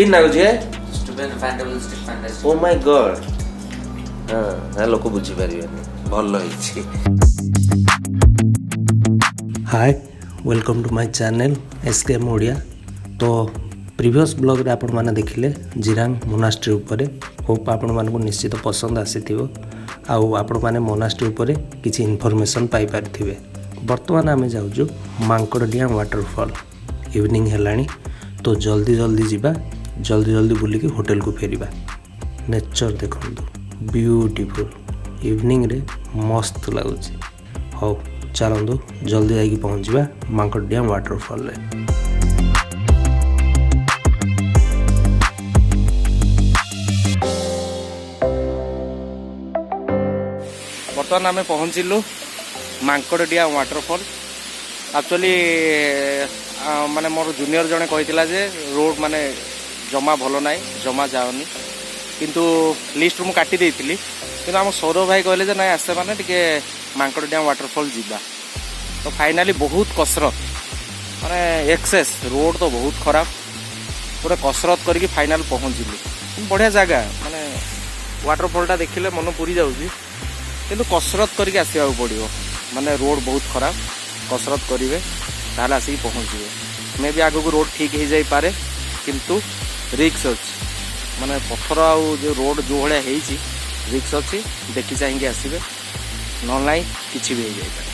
किन लागुछ हे student fantastic fantastic oh my god हां लोक बुझी परिबेनी भल हिची hi welcome to my channel SKM Odia. तो प्रीवियस ब्लॉग रे आपण माने देखिले जिरांग मोनास्ट्री उपरे होप आपण मानकु निश्चित पसंद आसीथिबो आउ आपण माने मोनास्ट्री उपरे किछि इन्फॉर्मेशन पाई पारथिबे। वर्तमान आमे जाउजु मांकड़डियान वाटरफॉल इवनिंग हेलानी तो जल्दी जल्दी जीवा जल्दी जल्दी बुलिकी होटल को फेरिबा। नेचर देखंतु ब्यूटीफुल इवनिंग रे मस्त लागुछि। हो चलंतु जल्दी जाइकी पहुंचीबा मांकड़डियान वाटरफॉल रे। बर्तमान आम पहुँचलु मांकड़डियान वाटरफॉल। एक्चुअली माने मोर जूनियर जने कहितला जे रोड माने जमा भलो नाई जमा जाओनी किंतु लिस्ट मु काटी देइतिली किंतु हम सौरभ भाई कहले जे नाई आसे माने टिके मांकड़डियान वाटरफॉल जीवा। तो फाइनाली बहुत कसरत माने एक्सेस रोड तो बहुत खराब पूरा कसरत करके फाइनल पहुँचलु। बढ़िया जगह माने वाटरफॉलटा देखिले मन पूरी जाउची किंतु कसरत करके आसवा पड़ो माने रोड बहुत खराब कसरत करेंगे ताल आसिक पहुँचे मे भी आगू रोड ठीक हो जाई पारे किंतु रिक्स अच्छी माने पत्थर आउ जो रोड जो भाया रिक्स अच्छी देखी चाहिए आसवे न नाई कि भी हो जाए।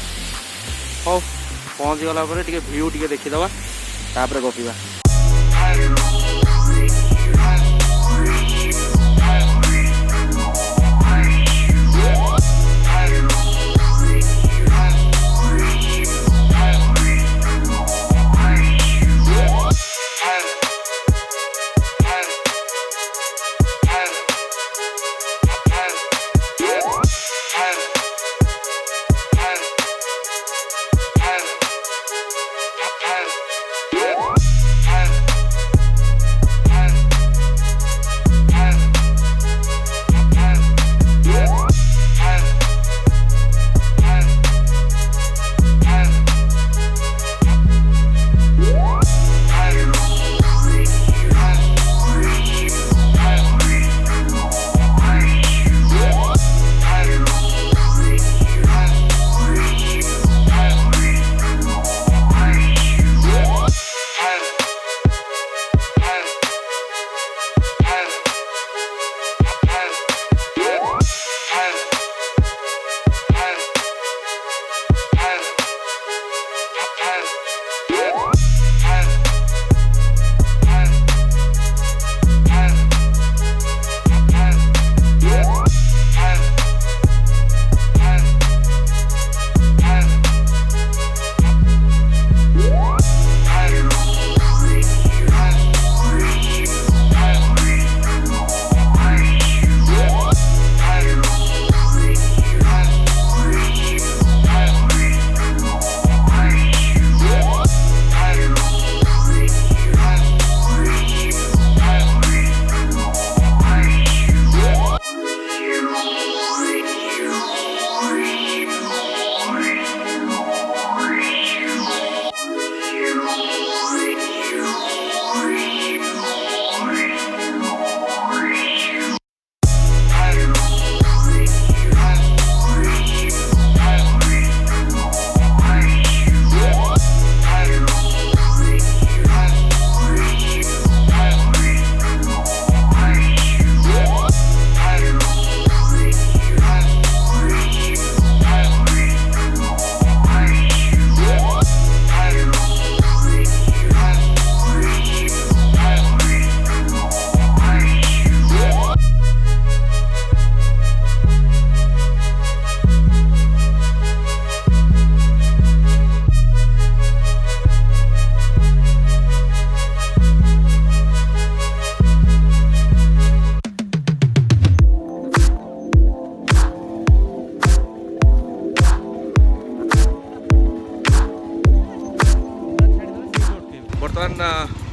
हाँ पहुँच गला व्यू टे देखीदे तापर गपिबा।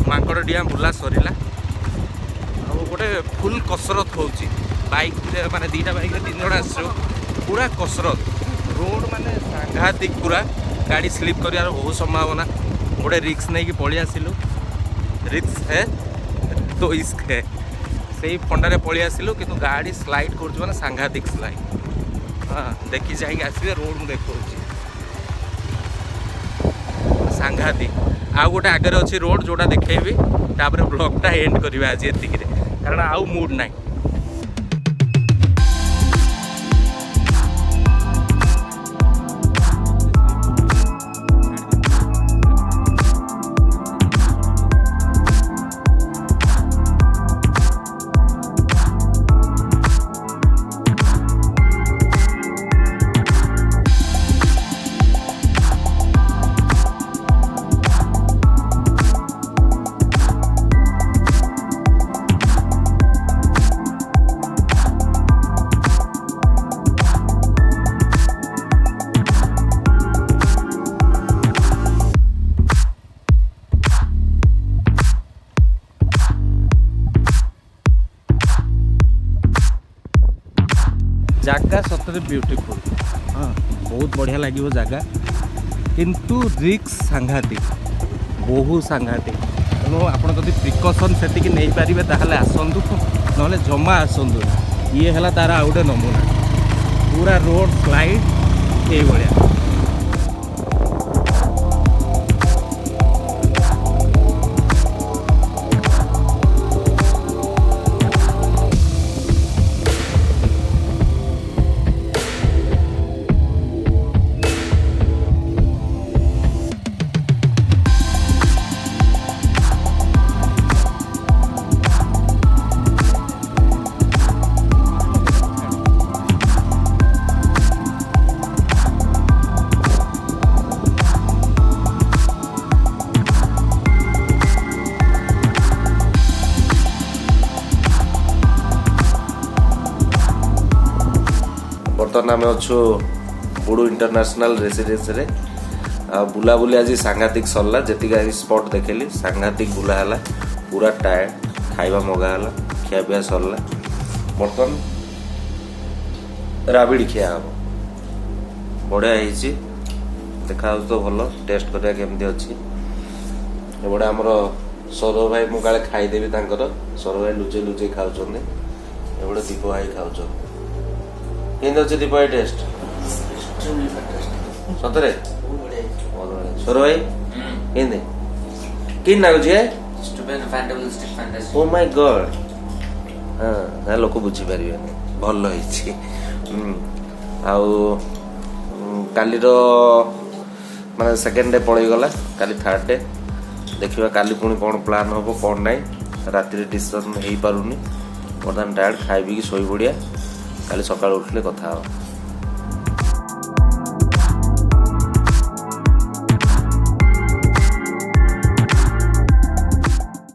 मांकड़डियान बुला सरला गोटे फुल कसरत होची बाइक माने दीटा बाइक तीन जण आसो पूरा कसरत रोड माने सांघातिक पूरा गाड़ी स्लिप करार बहुत संभावना गोटे रिक्स नहीं कि पलि आसिलु रिक्स है तो इश्क है से फंडारे पलि आसिलु किंतु गाड़ी स्लाइड कर माने सांघातिक स्लाइड हाँ देखी जाइए आसवे रोड में देखा सांघातिक आउ गोटे आगे अच्छी रोड जोटा देखेबी तापर ब्लॉगटा एंड करवा आज एतिक कारण आउ मूड ना जगह सतरे ब्यूटीफुल हाँ बहुत बढ़िया लगे जगह किंतु रिक्स सांघातिक बहुत सांघातिक तेणु आप प्रिकसन से नहीं पारे ताहले आसतु ना जमा आसतु ये है तार आउ गोटे नमूना पूरा रोड स्लाइड ये भाया बर्तमान आम अच्छु बुड़ू इंटरनेशनल रेसिडेंस रे बुला बुली आज सांघातिक सरला जी स्पॉट देखेली सांघातिक बुला है पूरा टायर्ड खाइबा मगा है खिया पिया सरला बर्तमान राबिड़ी खिया हम बढ़िया होती देखा तो भल टेस्ट करा केमती अच्छी एबड़े आमर सौरभ भाई मु काले खाईदेवी सौरभ भाई लुचे लुचे खाऊँ एबड़े दीप भाई खाऊ केंद्र अच्छे दीप भाई टेस्ट सतरे सौरभ भाई केंद्र किन नागुची है Stupid, fantastic, fantastic. O my God हाँ लोक बुझी पारे भल काली माने सेकेंड डे पड़े गला काली थर्ड डे देखिबा काली पुणी कौन प्लान हम कौन ना राति डिसीजन हो पारुनी बर्तमान टायर्ड खाइबी कि शोई पड़िया काली सकाळ उठले कथा